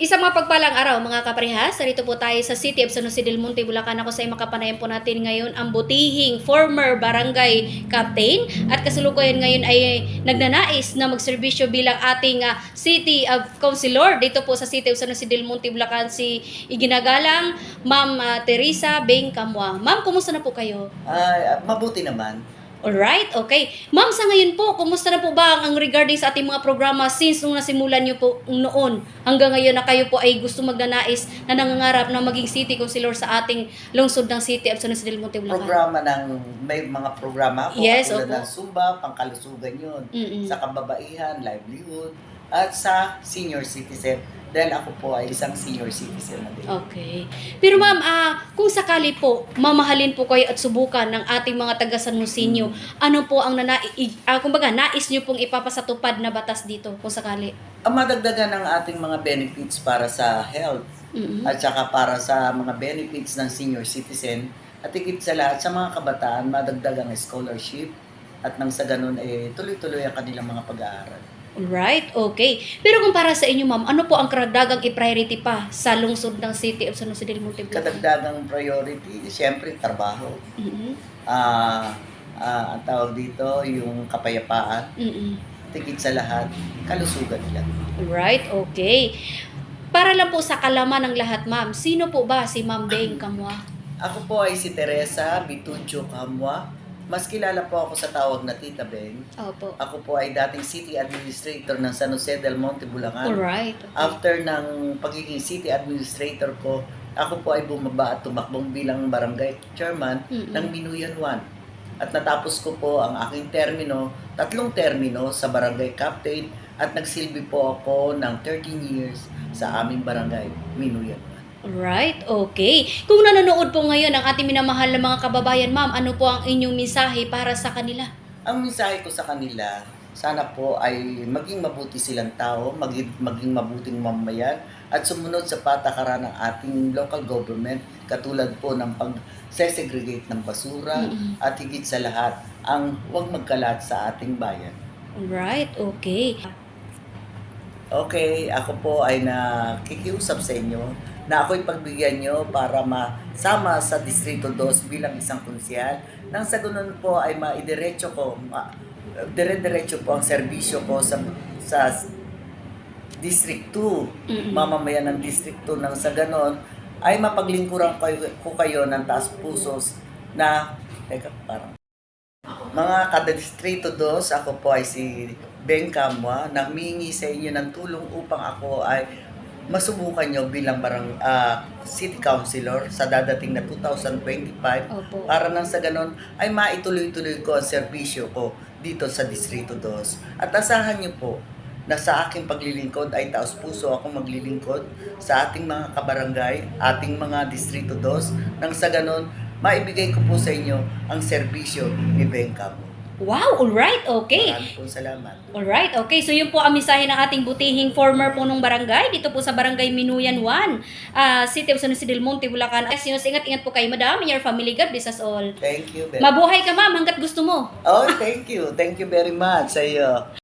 Isang mapagpalang araw mga kaparehas, narito po tayo sa City of San Jose del Monte, Bulacan. Ako sa makapanayan po natin ngayon ang butihing former barangay captain at kasalukuyan ngayon ay nagnanais na magserbisyo bilang ating City of Councilor dito po sa City of San Jose del Monte, Bulacan, si iginagalang Ma'am Teresa Beng Camua. Ma'am, kumusta na po kayo? Mabuti naman. Alright, okay. Ma'am, sa ngayon po, kumusta na po ba ang regarding sa ating mga programa since nung nasimulan niyo po noon hanggang ngayon na kayo po ay gusto magnanais na nangangarap na maging city councilor sa ating lungsod ng City of San Jose del Monte, Bulacan? May mga programa ako, Yes, katulad opo. ng Zumba, pangkalusugan yun, Mm-mm. sa kababaihan, livelihood, at sa senior citizen. Dahil ako po ay isang senior citizen na din. Okay. Pero ma'am, kung sakali po, mamahalin po kayo at subukan ng ating mga taga-San Joseño, ano po ang kumbaga, nais niyo pong ipapasatupad na batas dito kung sakali? Ang madagdagan ng ating mga benefits para sa health Mm-mm. at saka para sa mga benefits ng senior citizen at higit sa lahat sa mga kabataan, madagdagan ang scholarship at nang sa ganun tuloy-tuloy ang kanilang mga pag-aaral. Alright, okay. Pero kung para sa inyo, ma'am, ano po ang karagdagang i-priority pa sa lungsod ng City of San Jose del Monte, Bulacan? Kadagdagang priority, siyempre, trabaho. Mm-mm. Ang tawag dito, yung kapayapaan. Mm-mm. Tigit sa lahat, kalusugan lang. Alright, okay. Para lang po sa kalaman ng lahat, ma'am, sino po ba si Ma'am Beng Camua? Ako po ay si Teresa Bitucho Camua. Mas kilala po ako sa tawag na Tita Beng. Opo. Ako po ay dating City Administrator ng San Jose del Monte, Bulacan. Alright, okay. After ng pagiging City Administrator ko, ako po ay bumaba at tumakbong bilang Barangay Chairman ng Binuyan 1. At natapos ko po ang aking termino, 3 termino sa Barangay Captain at nagsilbi po ako ng 13 years sa aming Barangay, Binuyan 1. Alright, okay. Kung nanonood po ngayon ang ating minamahal na mga kababayan, ma'am, ano po ang inyong mensahe para sa kanila? Ang mensahe ko sa kanila, sana po ay maging mabuti silang tao, maging mabuting mamayan at sumunod sa patakaran ng ating local government katulad po ng pag-segregate ng basura at higit sa lahat ang huwag magkalat sa ating bayan. Alright, okay. Okay, ako po ay nakikiusap sa inyo na ako'y pagbigyan nyo para masama sa Distrito 2 bilang isang konsyal. Nang sa ganun po ay dire-diretso po ang serbisyo ko sa District 2, mamamayan ng District 2. Nang sa ganun ay mapaglingkuran ko kayo ng taas pusos na, mga kada-Distrito 2, ako po ay si Beng Camua, nang humingi sa inyo ng tulong upang ako ay masubukan nyo bilang City Councilor sa dadating na 2025. Opo. Para nang sa ganon ay maituloy-tuloy ko ang serbisyo ko dito sa Distrito 2. At asahan nyo po na sa aking paglilingkod ay taos puso ako maglilingkod sa ating mga kabarangay, ating mga Distrito 2. Nang sa ganon, maibigay ko po sa inyo ang serbisyo ni Beng Camua. Wow, alright, okay. Maraming po salamat. Alright, okay. So yun po ang mensahe ng ating butihing former punong barangay dito po sa Barangay Binuyan 1, City of San Jose del Monte, Bulacan. Ay, ingat-ingat po kayo, madam, and your family. God bless us all. Thank you very Mabuhay ka, ma'am, hanggat gusto mo. Oh, thank you. Thank you very much sa iyo.